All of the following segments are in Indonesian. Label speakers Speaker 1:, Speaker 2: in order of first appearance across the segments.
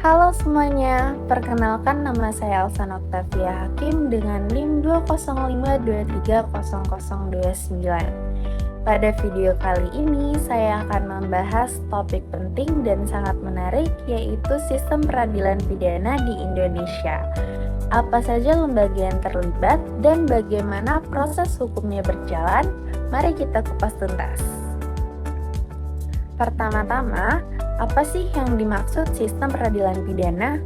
Speaker 1: Halo semuanya, perkenalkan nama saya Elsa Oktavia Hakim dengan NIM 205230029. Pada video kali ini saya akan membahas topik penting dan sangat menarik, yaitu sistem peradilan pidana di Indonesia. Apa saja lembaga yang terlibat dan bagaimana proses hukumnya berjalan? Mari kita kupas tuntas. Pertama-tama, apa sih yang dimaksud sistem peradilan pidana?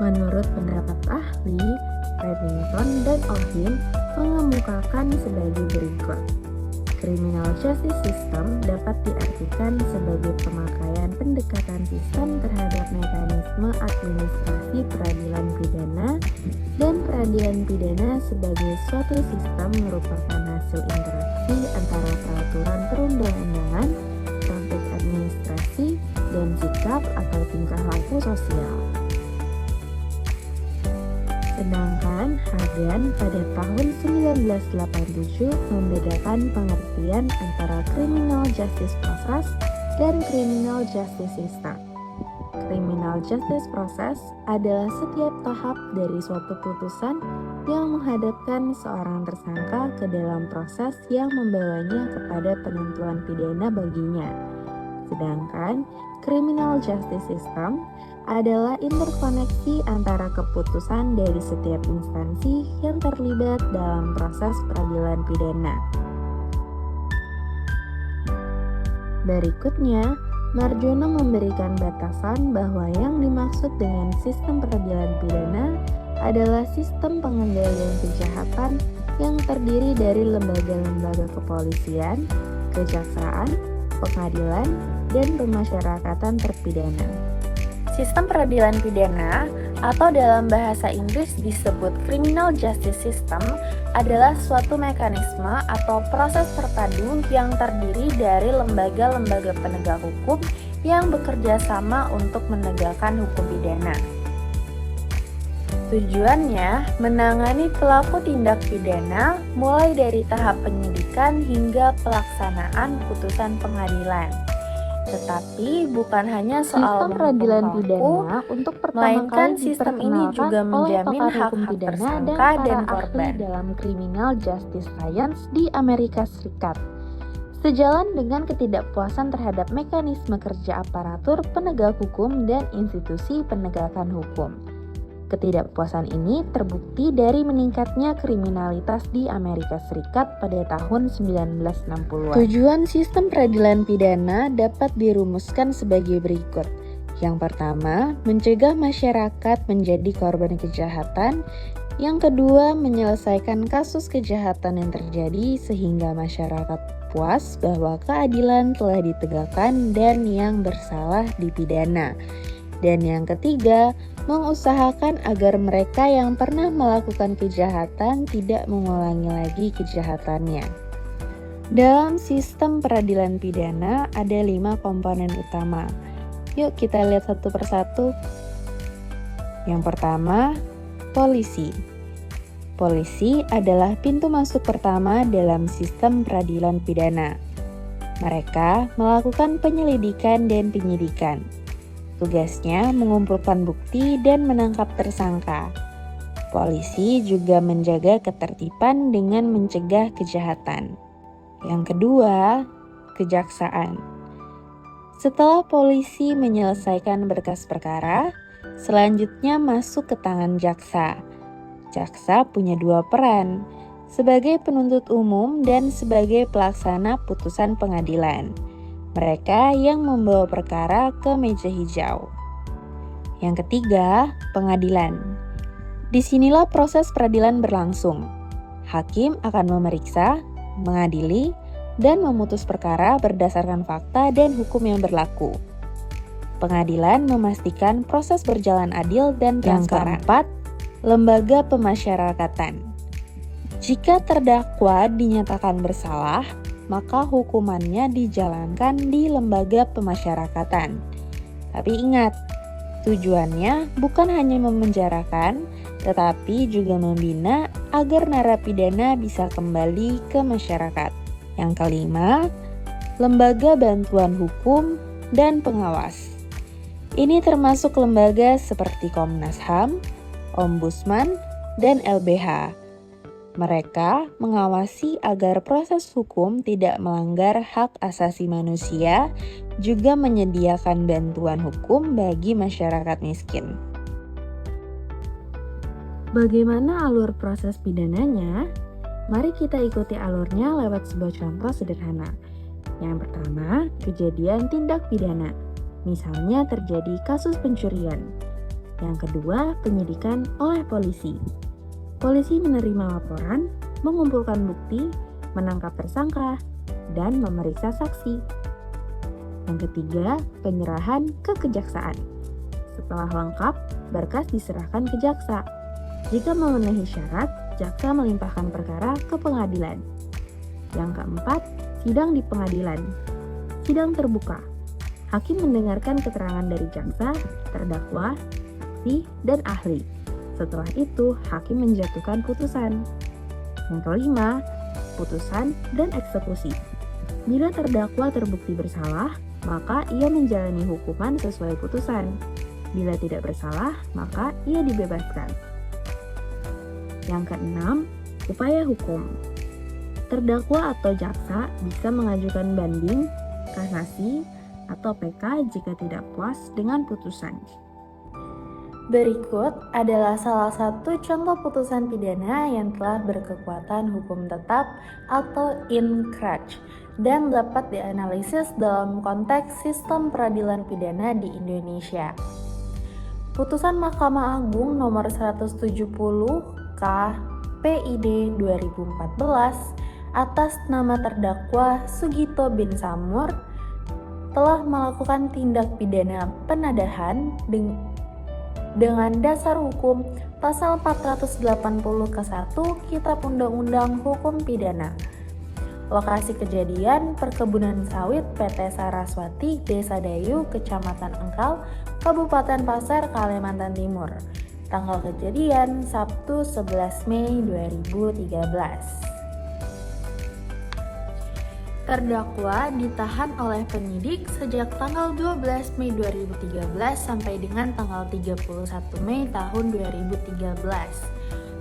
Speaker 2: Menurut pendapat ahli, Remington dan Ohin mengemukakan sebagai berikut. Criminal Justice System dapat diartikan sebagai pemakaian pendekatan sistem terhadap mekanisme administrasi peradilan pidana, dan peradilan pidana sebagai suatu sistem merupakan hasil interaksi antara peraturan perundang-undangan, praktik administrasi, dan sikap atau tingkah laku sosial. Sedangkan Hagan pada tahun 1987 membedakan pengertian antara criminal justice process dan criminal justice system. Criminal justice process adalah setiap tahap dari suatu putusan yang menghadapkan seorang tersangka ke dalam proses yang membawanya kepada penentuan pidana baginya. Sedangkan criminal justice system adalah interkoneksi antara keputusan dari setiap instansi yang terlibat dalam proses peradilan pidana. Berikutnya, Marjono memberikan batasan bahwa yang dimaksud dengan sistem peradilan pidana adalah sistem pengendalian kejahatan yang terdiri dari lembaga-lembaga kepolisian, kejaksaan, pengadilan, dan pemasyarakatan terpidana.
Speaker 1: Sistem peradilan pidana atau dalam bahasa Inggris disebut Criminal Justice System adalah suatu mekanisme atau proses terpadu yang terdiri dari lembaga-lembaga penegak hukum yang bekerja sama untuk menegakkan hukum pidana. Tujuannya menangani pelaku tindak pidana mulai dari tahap penyidikan hingga pelaksanaan putusan pengadilan. Tetapi bukan hanya soal
Speaker 2: sistem peradilan pidana untuk pertama
Speaker 1: melainkan
Speaker 2: kali
Speaker 1: sistem ini juga menjamin hak-hak tersangka dan korban
Speaker 2: dalam criminal justice science di Amerika Serikat. Sejalan dengan ketidakpuasan terhadap mekanisme kerja aparatur penegak hukum dan institusi penegakan hukum. Ketidakpuasan ini terbukti dari meningkatnya kriminalitas di Amerika Serikat pada tahun 1960-an. Tujuan sistem peradilan pidana dapat dirumuskan sebagai berikut. Yang pertama, mencegah masyarakat menjadi korban kejahatan. Yang kedua, menyelesaikan kasus kejahatan yang terjadi sehingga masyarakat puas bahwa keadilan telah ditegakkan dan yang bersalah dipidana. Dan yang ketiga, mengusahakan agar mereka yang pernah melakukan kejahatan tidak mengulangi lagi kejahatannya. Dalam sistem peradilan pidana ada 5 komponen utama. Yuk kita lihat satu persatu. Yang pertama, polisi. Polisi adalah pintu masuk pertama dalam sistem peradilan pidana. Mereka melakukan penyelidikan dan penyidikan. Tugasnya mengumpulkan bukti dan menangkap tersangka. Polisi juga menjaga ketertiban dengan mencegah kejahatan. Yang kedua, kejaksaan. Setelah polisi menyelesaikan berkas perkara, selanjutnya masuk ke tangan jaksa. Jaksa punya 2 peran, sebagai penuntut umum dan sebagai pelaksana putusan pengadilan. Mereka yang membawa perkara ke meja hijau. Yang ketiga, pengadilan. Disinilah proses peradilan berlangsung. Hakim akan memeriksa, mengadili, dan memutus perkara berdasarkan fakta dan hukum yang berlaku. Pengadilan memastikan proses berjalan adil dan transparan. Yang keempat, lembaga pemasyarakatan. Jika terdakwa dinyatakan bersalah, maka hukumannya dijalankan di lembaga pemasyarakatan. Tapi ingat, tujuannya bukan hanya memenjarakan, tetapi juga membina agar narapidana bisa kembali ke masyarakat. Yang kelima, lembaga bantuan hukum dan pengawas. Ini termasuk lembaga seperti Komnas HAM, Ombudsman, dan LBH. Mereka mengawasi agar proses hukum tidak melanggar hak asasi manusia, juga menyediakan bantuan hukum bagi masyarakat miskin. Bagaimana alur proses pidananya? Mari kita ikuti alurnya lewat sebuah contoh sederhana. Yang pertama, kejadian tindak pidana. Misalnya terjadi kasus pencurian. Yang kedua, penyidikan oleh polisi. Polisi menerima laporan, mengumpulkan bukti, menangkap tersangka, dan memeriksa saksi. Yang ketiga, penyerahan ke kejaksaan. Setelah lengkap, berkas diserahkan ke jaksa. Jika memenuhi syarat, jaksa melimpahkan perkara ke pengadilan. Yang keempat, sidang di pengadilan. Sidang terbuka. Hakim mendengarkan keterangan dari jaksa, terdakwa, saksi, dan ahli. Setelah itu, hakim menjatuhkan putusan. Yang kelima, putusan dan eksekusi. Bila terdakwa terbukti bersalah, maka ia menjalani hukuman sesuai putusan. Bila tidak bersalah, maka ia dibebaskan. Yang keenam, upaya hukum. Terdakwa atau jaksa bisa mengajukan banding, kasasi, atau PK jika tidak puas dengan putusan.
Speaker 1: Berikut adalah salah satu contoh putusan pidana yang telah berkekuatan hukum tetap atau inkrach dan dapat dianalisis dalam konteks sistem peradilan pidana di Indonesia. Putusan Mahkamah Agung nomor 170 K PID 2014 atas nama terdakwa Sugito bin Samur telah melakukan tindak pidana penadahan dengan dasar hukum pasal 480 ke 1 Kitab Undang-Undang Hukum Pidana. Lokasi kejadian perkebunan sawit PT Saraswati, Desa Dayu, Kecamatan Engkal, Kabupaten Pasir, Kalimantan Timur. Tanggal kejadian Sabtu 11 Mei 2013. Terdakwa ditahan oleh penyidik sejak tanggal 12 Mei 2013 sampai dengan tanggal 31 Mei tahun 2013.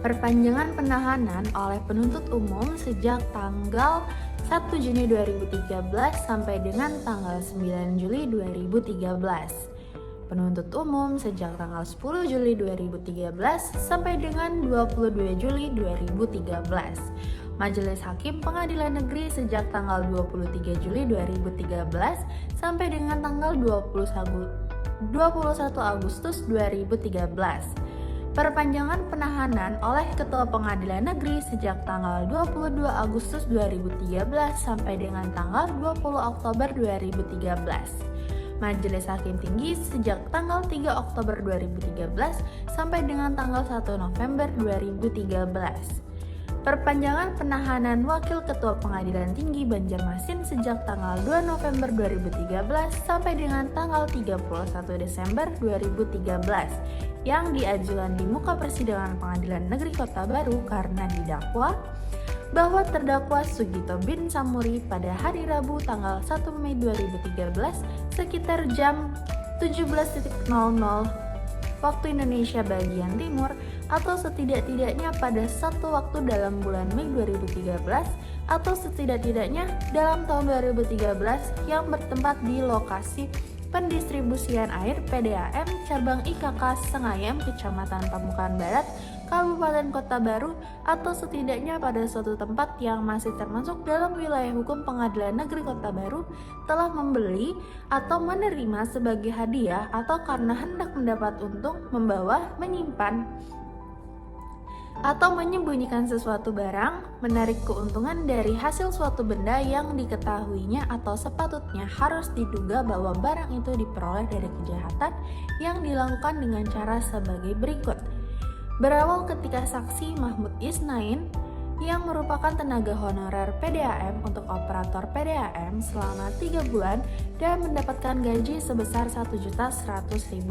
Speaker 1: Perpanjangan penahanan oleh penuntut umum sejak tanggal 1 Juni 2013 sampai dengan tanggal 9 Juli 2013. Penuntut umum sejak tanggal 10 Juli 2013 sampai dengan 22 Juli 2013. Majelis Hakim Pengadilan Negeri sejak tanggal 23 Juli 2013 sampai dengan tanggal 21 Agustus 2013. Perpanjangan penahanan oleh Ketua Pengadilan Negeri sejak tanggal 22 Agustus 2013 sampai dengan tanggal 20 Oktober 2013. Majelis Hakim Tinggi sejak tanggal 3 Oktober 2013 sampai dengan tanggal 1 November 2013. Perpanjangan penahanan Wakil Ketua Pengadilan Tinggi Banjarmasin sejak tanggal 2 November 2013 sampai dengan tanggal 31 Desember 2013 yang diajukan di muka persidangan Pengadilan Negeri Kota Baru karena didakwa bahwa terdakwa Sugito bin Samuri pada hari Rabu tanggal 1 Mei 2013 sekitar jam 17.00 waktu Indonesia bagian timur atau setidak-tidaknya pada satu waktu dalam bulan Mei 2013 atau setidak-tidaknya dalam tahun 2013 yang bertempat di lokasi pendistribusian air PDAM cabang IKK Sengayam Kecamatan Pamukan Barat Kabupaten Kota Baru atau setidaknya pada suatu tempat yang masih termasuk dalam wilayah hukum Pengadilan Negeri Kota Baru telah membeli atau menerima sebagai hadiah atau karena hendak mendapat untung, membawa, menyimpan atau menyembunyikan sesuatu barang, menarik keuntungan dari hasil suatu benda yang diketahuinya atau sepatutnya harus diduga bahwa barang itu diperoleh dari kejahatan yang dilakukan dengan cara sebagai berikut. Berawal ketika saksi Mahmud Isnain yang merupakan tenaga honorer PDAM untuk operator PDAM selama 3 bulan dan mendapatkan gaji sebesar Rp1.100.000.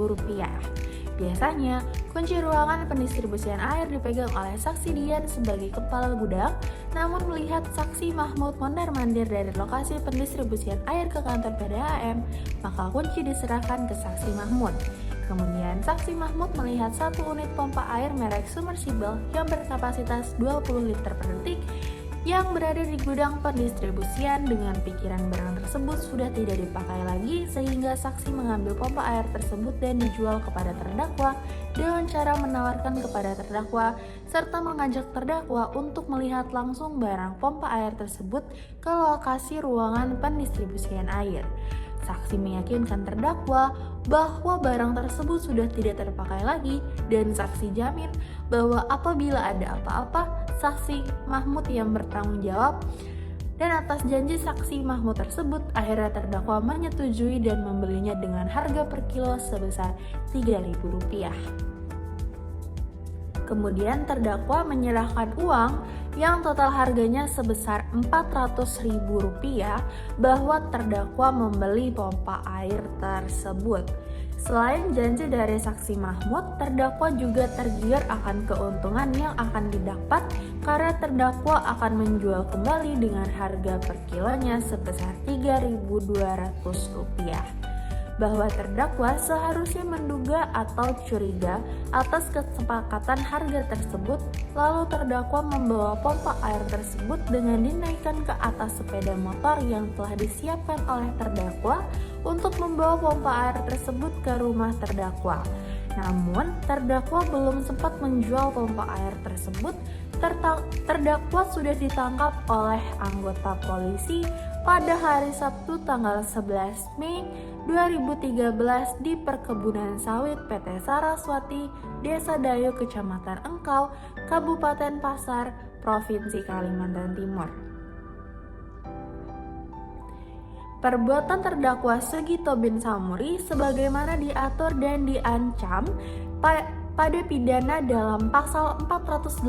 Speaker 1: Biasanya, kunci ruangan pendistribusian air dipegang oleh saksi Dian sebagai kepala gudang, namun melihat saksi Mahmud mondar-mandir dari lokasi pendistribusian air ke kantor PDAM, maka kunci diserahkan ke saksi Mahmud. Kemudian, saksi Mahmud melihat satu unit pompa air merek submersible yang berkapasitas 20 liter per detik yang berada di gudang pendistribusian. Dengan pikiran barang tersebut sudah tidak dipakai lagi, sehingga saksi mengambil pompa air tersebut dan dijual kepada terdakwa dengan cara menawarkan kepada terdakwa serta mengajak terdakwa untuk melihat langsung barang pompa air tersebut ke lokasi ruangan pendistribusian air. Saksi meyakinkan terdakwa bahwa barang tersebut sudah tidak terpakai lagi dan saksi jamin bahwa apabila ada apa-apa, saksi Mahmud yang bertanggung jawab. Dan atas janji saksi Mahmud tersebut, akhirnya terdakwa menyetujui dan membelinya dengan harga per kilo sebesar Rp3.000. Kemudian terdakwa menyerahkan uang yang total harganya sebesar Rp400.000 bahwa terdakwa membeli pompa air tersebut. Selain janji dari saksi Mahmud, terdakwa juga tergiur akan keuntungan yang akan didapat karena terdakwa akan menjual kembali dengan harga per kilonya sebesar Rp3.200. Bahwa terdakwa seharusnya menduga atau curiga atas kesepakatan harga tersebut, lalu terdakwa membawa pompa air tersebut dengan dinaikkan ke atas sepeda motor yang telah disiapkan oleh terdakwa untuk membawa pompa air tersebut ke rumah terdakwa. Namun, terdakwa belum sempat menjual pompa air tersebut. Terdakwa sudah ditangkap oleh anggota polisi pada hari Sabtu tanggal 11 Mei 2013 di perkebunan sawit PT Saraswati, Desa Dayo, Kecamatan Engkau, Kabupaten Pasar, Provinsi Kalimantan Timur. Perbuatan terdakwa Sugito bin Samuri sebagaimana diatur dan diancam pada pidana dalam pasal 480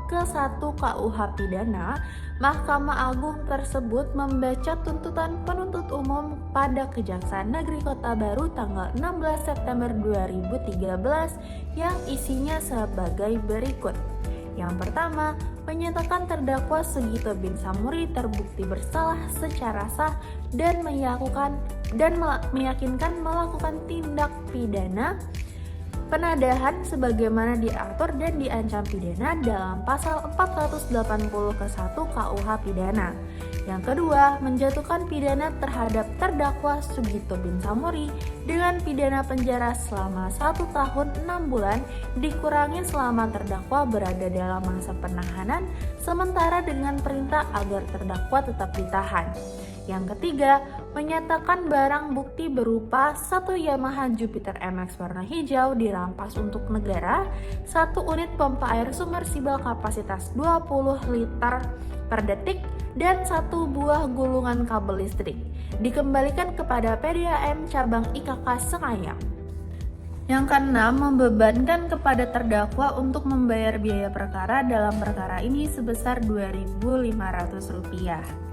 Speaker 1: ke 1 KUH Pidana, Mahkamah Agung tersebut membaca tuntutan penuntut umum pada Kejaksaan Negeri Kota Baru tanggal 16 September 2013 yang isinya sebagai berikut. Yang pertama, menyatakan terdakwa Sugito bin Samuri terbukti bersalah secara sah dan meyakinkan melakukan tindak pidana penadahan sebagaimana diatur dan diancam pidana dalam pasal 480 ke 1 KUH Pidana. Yang kedua, menjatuhkan pidana terhadap terdakwa Sugito bin Samuri dengan pidana penjara selama 1 tahun 6 bulan dikurangi selama terdakwa berada dalam masa penahanan, sementara dengan perintah agar terdakwa tetap ditahan. Yang ketiga, menyatakan barang bukti berupa 1 Yamaha Jupiter MX warna hijau dirampas untuk negara, 1 unit pompa air submersible kapasitas 20 liter per detik, dan 1 buah gulungan kabel listrik dikembalikan kepada PDAM cabang IKK Sengayang. Yang keenam, membebankan kepada terdakwa untuk membayar biaya perkara dalam perkara ini sebesar Rp2.500.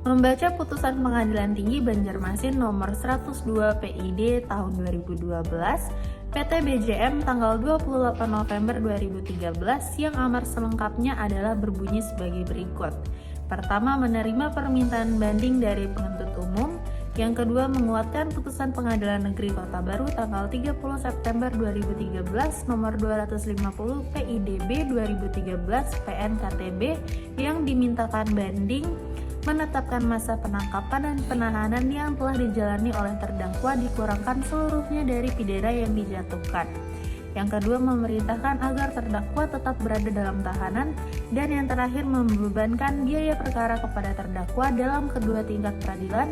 Speaker 1: Membaca putusan Pengadilan Tinggi Banjarmasin nomor 102 PID tahun 2012 PT BJM tanggal 28 November 2013 yang amar selengkapnya adalah berbunyi sebagai berikut. Pertama, menerima permintaan banding dari penuntut umum. Yang kedua, menguatkan putusan Pengadilan Negeri Kota Baru tanggal 30 September 2013 nomor 250 PIDB 2013 PNKTB yang dimintakan banding, menetapkan masa penangkapan dan penahanan yang telah dijalani oleh terdakwa dikurangkan seluruhnya dari pidana yang dijatuhkan. Yang kedua, memerintahkan agar terdakwa tetap berada dalam tahanan. Dan yang terakhir, membebankan biaya perkara kepada terdakwa dalam kedua tingkat peradilan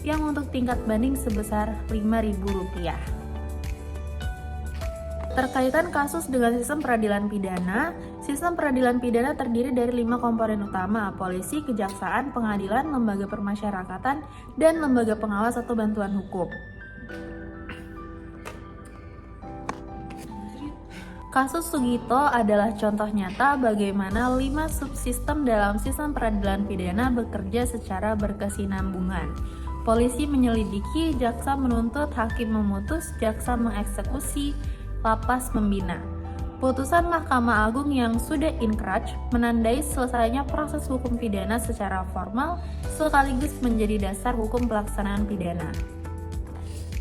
Speaker 1: yang untuk tingkat banding sebesar Rp5.000. Terkaitan kasus dengan sistem peradilan pidana terdiri dari 5 komponen utama: polisi, kejaksaan, pengadilan, lembaga permasyarakatan, dan lembaga pengawas atau bantuan hukum. Kasus Sugito adalah contoh nyata bagaimana 5 subsistem dalam sistem peradilan pidana bekerja secara berkesinambungan. Polisi menyelidiki, jaksa menuntut, hakim memutus, jaksa mengeksekusi, lapas membina. Putusan Mahkamah Agung yang sudah inkrah menandai selesainya proses hukum pidana secara formal sekaligus menjadi dasar hukum pelaksanaan pidana.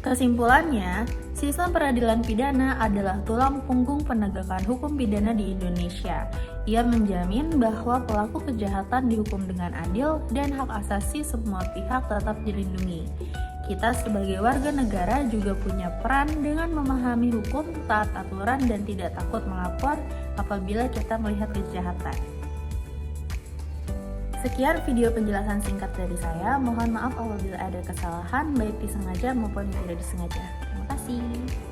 Speaker 1: Kesimpulannya, sistem peradilan pidana adalah tulang punggung penegakan hukum pidana di Indonesia. Ia menjamin bahwa pelaku kejahatan dihukum dengan adil dan hak asasi semua pihak tetap dilindungi. Kita sebagai warga negara juga punya peran dengan memahami hukum, taat aturan, dan tidak takut melapor apabila kita melihat kejahatan. Sekian video penjelasan singkat dari saya. Mohon maaf apabila ada kesalahan, baik disengaja maupun tidak disengaja. Terima kasih.